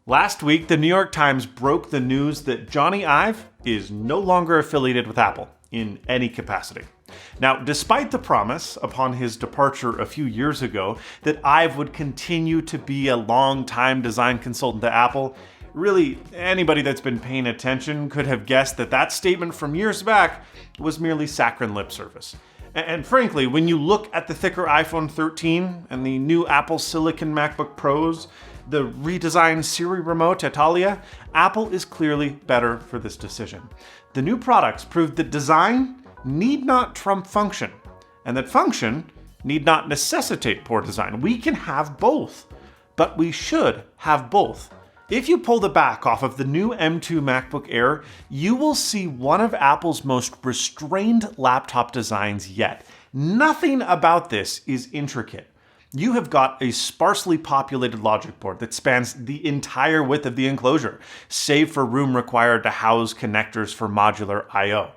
Last week, the New York Times broke the news that Johnny Ive is no longer affiliated with Apple in any capacity. Now, despite the promise upon his departure a few years ago that Ive would continue to be a long-time design consultant to Apple, really anybody that's been paying attention could have guessed that that statement from years back was merely saccharine lip service. And frankly, when you look at the thicker iPhone 13 and the new Apple Silicon MacBook Pros, the redesigned Siri remote Italia, Apple is clearly better for this decision. The new products proved that design need not trump function, and that function need not necessitate poor design. We can have both, but we should have both. If you pull the back off of the new M2 MacBook Air, you will see one of Apple's most restrained laptop designs yet. Nothing about this is intricate. You have got a sparsely populated logic board that spans the entire width of the enclosure, save for room required to house connectors for modular I/O.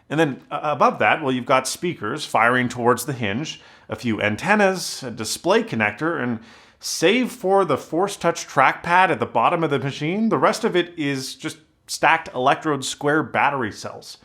And then above that, well, you've got speakers firing towards the hinge, a few antennas, a display connector, and save for the Force Touch trackpad at the bottom of the machine, the rest of it is just stacked electrode square battery cells.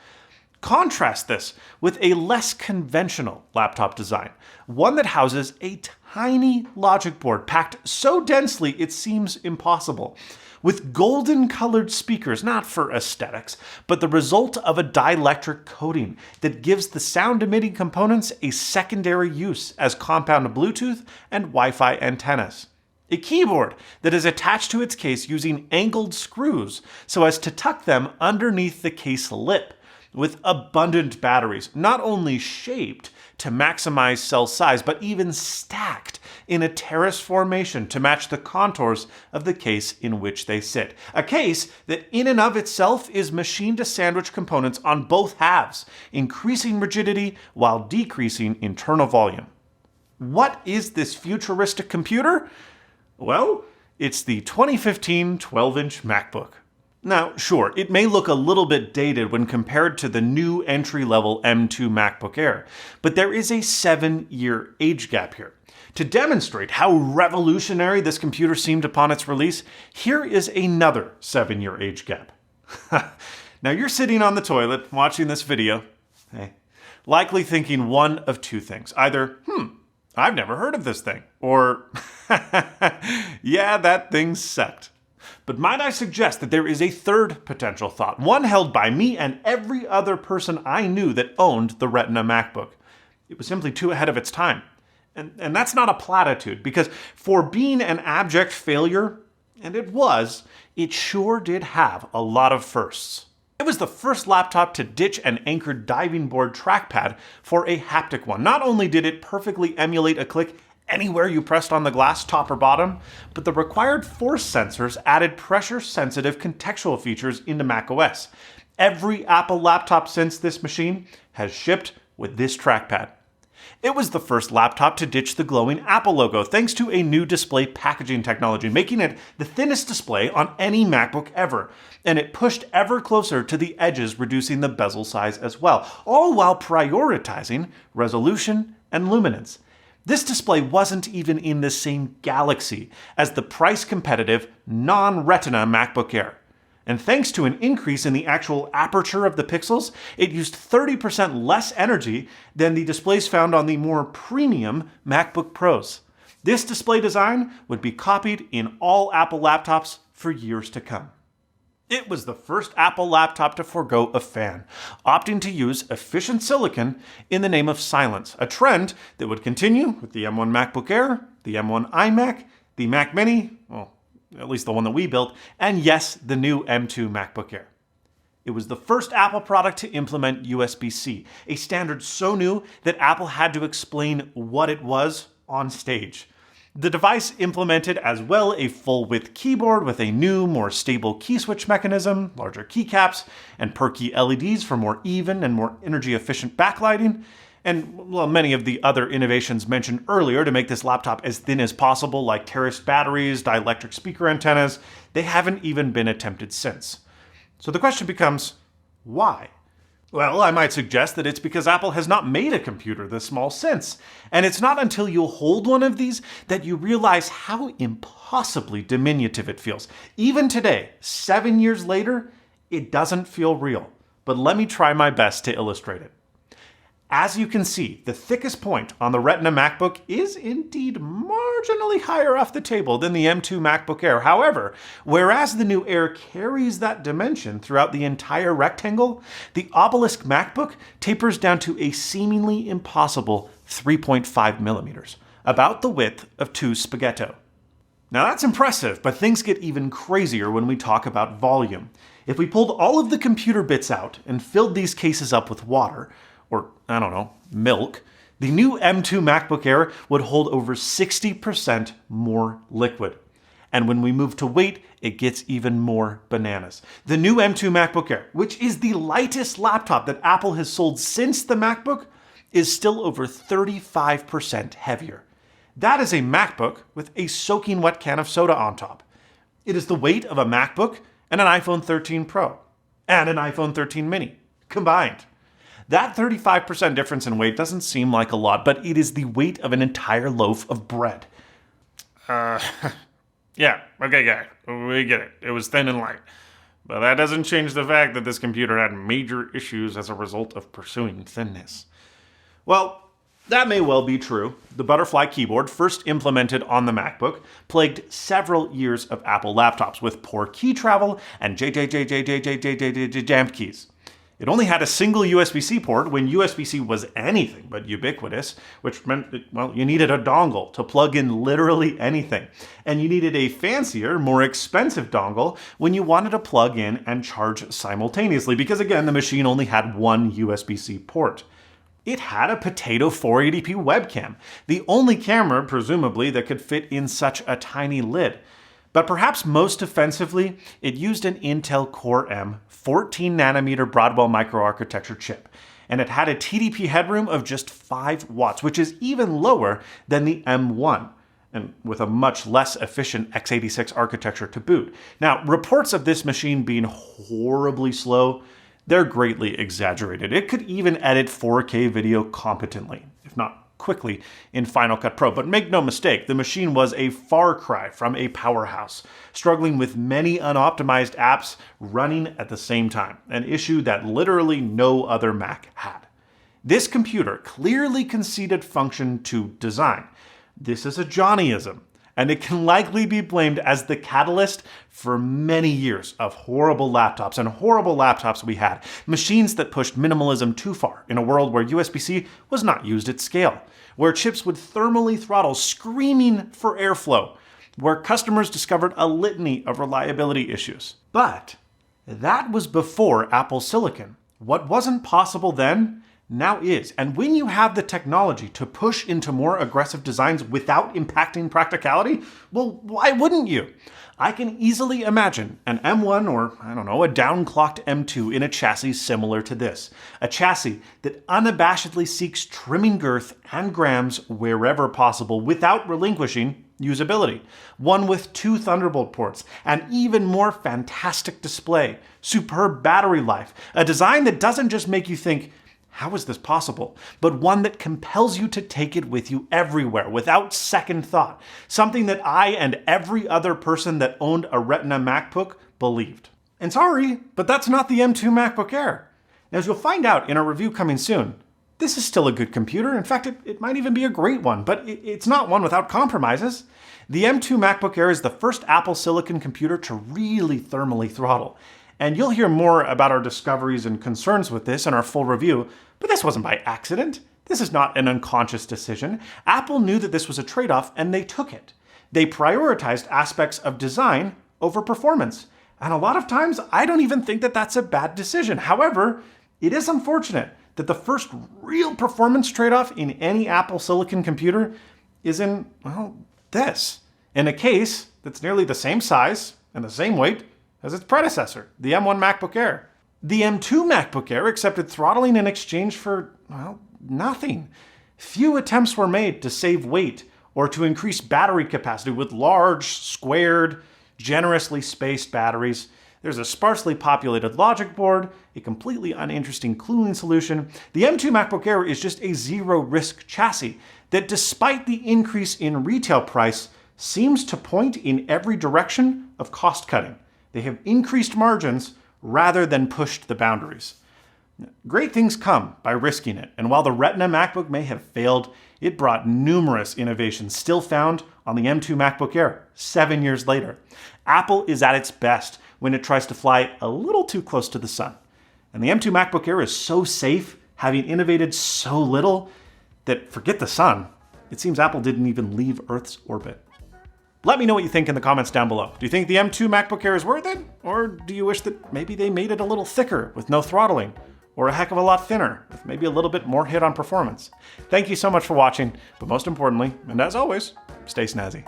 Contrast this with a less conventional laptop design, one that houses a tiny logic board packed so densely it seems impossible, with golden colored speakers, not for aesthetics, but the result of a dielectric coating that gives the sound emitting components a secondary use as compound Bluetooth and Wi-Fi antennas. A keyboard that is attached to its case using angled screws so as to tuck them underneath the case lip, with abundant batteries, not only shaped to maximize cell size, but even stacked in a terrace formation to match the contours of the case in which they sit. A case that in and of itself is machined to sandwich components on both halves, increasing rigidity while decreasing internal volume. What is this futuristic computer? Well, it's the 2015 12-inch MacBook. Now, sure, it may look a little bit dated when compared to the new entry-level M2 MacBook Air, but there is a 7-year age gap here. To demonstrate how revolutionary this computer seemed upon its release, here is another 7-year age gap. Now you're sitting on the toilet watching this video, likely thinking one of two things. Either, I've never heard of this thing, or, yeah, that thing sucked. But might I suggest that there is a third potential thought, one held by me and every other person I knew that owned the Retina MacBook. It was simply too ahead of its time. And that's not a platitude, because for being an abject failure, and it sure did have a lot of firsts. It was the first laptop to ditch an anchored diving board trackpad for a haptic one. Not only did it perfectly emulate a click anywhere you pressed on the glass, top or bottom, but the required force sensors added pressure-sensitive contextual features into macOS. Every Apple laptop since this machine has shipped with this trackpad. It was the first laptop to ditch the glowing Apple logo, thanks to a new display packaging technology, making it the thinnest display on any MacBook ever. And it pushed ever closer to the edges, reducing the bezel size as well, all while prioritizing resolution and luminance. This display wasn't even in the same galaxy as the price-competitive, non-Retina MacBook Air. And thanks to an increase in the actual aperture of the pixels, it used 30% less energy than the displays found on the more premium MacBook Pros. This display design would be copied in all Apple laptops for years to come. It was the first Apple laptop to forgo a fan, opting to use efficient silicon in the name of silence, a trend that would continue with the M1 MacBook Air, the M1 iMac, the Mac Mini, well, at least the one that we built, and yes, the new M2 MacBook Air. It was the first Apple product to implement USB-C, a standard so new that Apple had to explain what it was on stage. The device implemented as well a full-width keyboard with a new, more stable key switch mechanism, larger keycaps, and per-key LEDs for more even and more energy-efficient backlighting, and well, many of the other innovations mentioned earlier to make this laptop as thin as possible, like terraced batteries, dielectric speaker antennas. They haven't even been attempted since. So the question becomes, why? Well, I might suggest that it's because Apple has not made a computer this small since. And it's not until you hold one of these that you realize how impossibly diminutive it feels. Even today, 7 years later, it doesn't feel real. But let me try my best to illustrate it. As you can see, the thickest point on the Retina MacBook is indeed marginally higher off the table than the M2 MacBook Air. However, whereas the new Air carries that dimension throughout the entire rectangle, the Obelisk MacBook tapers down to a seemingly impossible 3.5 millimeters, about the width of two spaghetto. Now that's impressive, but things get even crazier when we talk about volume. If we pulled all of the computer bits out and filled these cases up with water, or, I don't know, milk, the new M2 MacBook Air would hold over 60% more liquid. And when we move to weight, it gets even more bananas. The new M2 MacBook Air, which is the lightest laptop that Apple has sold since the MacBook, is still over 35% heavier. That is a MacBook with a soaking wet can of soda on top. It is the weight of a MacBook and an iPhone 13 Pro and an iPhone 13 mini combined. That 35% difference in weight doesn't seem like a lot, but it is the weight of an entire loaf of bread. Yeah, okay, guy, we get it. It was thin and light. But that doesn't change the fact that this computer had major issues as a result of pursuing thinness. Well, that may well be true. The butterfly keyboard, first implemented on the MacBook, plagued several years of Apple laptops with poor key travel and jammed keys. It only had a single USB-C port when USB-C was anything but ubiquitous, which meant, well, you needed a dongle to plug in literally anything. And you needed a fancier, more expensive dongle when you wanted to plug in and charge simultaneously, because again, the machine only had one USB-C port. It had a potato 480p webcam, the only camera, presumably, that could fit in such a tiny lid. But perhaps most offensively, it used an Intel Core M 14nm Broadwell microarchitecture chip, and it had a TDP headroom of just 5 watts, which is even lower than the M1, and with a much less efficient x86 architecture to boot. Now, reports of this machine being horribly slow, they're greatly exaggerated. It could even edit 4K video competently, if not quickly, in Final Cut Pro. But make no mistake, the machine was a far cry from a powerhouse, struggling with many unoptimized apps running at the same time, an issue that literally no other Mac had. This computer clearly conceded function to design. This is a Johnnyism, and it can likely be blamed as the catalyst for many years of horrible laptops we had. Machines that pushed minimalism too far in a world where USB-C was not used at scale, where chips would thermally throttle, screaming for airflow, where customers discovered a litany of reliability issues. But that was before Apple Silicon. What wasn't possible then now is. And when you have the technology to push into more aggressive designs without impacting practicality, well, why wouldn't you? I can easily imagine an M1 or, I don't know, a downclocked M2 in a chassis similar to this. A chassis that unabashedly seeks trimming girth and grams wherever possible without relinquishing usability. One with 2 Thunderbolt ports, an even more fantastic display, superb battery life, a design that doesn't just make you think, how is this possible? But one that compels you to take it with you everywhere without second thought. Something that I and every other person that owned a Retina MacBook believed. And sorry, but that's not the M2 MacBook Air. As you'll find out in a review coming soon, this is still a good computer. In fact, it might even be a great one, but it's not one without compromises. The M2 MacBook Air is the first Apple Silicon computer to really thermally throttle. And you'll hear more about our discoveries and concerns with this in our full review, but this wasn't by accident. This is not an unconscious decision. Apple knew that this was a trade-off, and they took it. They prioritized aspects of design over performance. And a lot of times, I don't even think that that's a bad decision. However, it is unfortunate that the first real performance trade-off in any Apple Silicon computer is in, well, this. In a case that's nearly the same size and the same weight as its predecessor, the M1 MacBook Air. The M2 MacBook Air accepted throttling in exchange for, well, nothing. Few attempts were made to save weight or to increase battery capacity with large, squared, generously spaced batteries. There's a sparsely populated logic board, a completely uninteresting cooling solution. The M2 MacBook Air is just a zero-risk chassis that, despite the increase in retail price, seems to point in every direction of cost cutting. They have increased margins rather than pushed the boundaries. Great things come by risking it, and while the Retina MacBook may have failed, it brought numerous innovations still found on the M2 MacBook Air 7 years later. Apple is at its best when it tries to fly a little too close to the sun. And the M2 MacBook Air is so safe, having innovated so little, that forget the sun, it seems Apple didn't even leave Earth's orbit. Let me know what you think in the comments down below. Do you think the M2 MacBook Air is worth it? Or do you wish that maybe they made it a little thicker with no throttling? Or a heck of a lot thinner, with maybe a little bit more hit on performance? Thank you so much for watching, but most importantly, and as always, stay snazzy.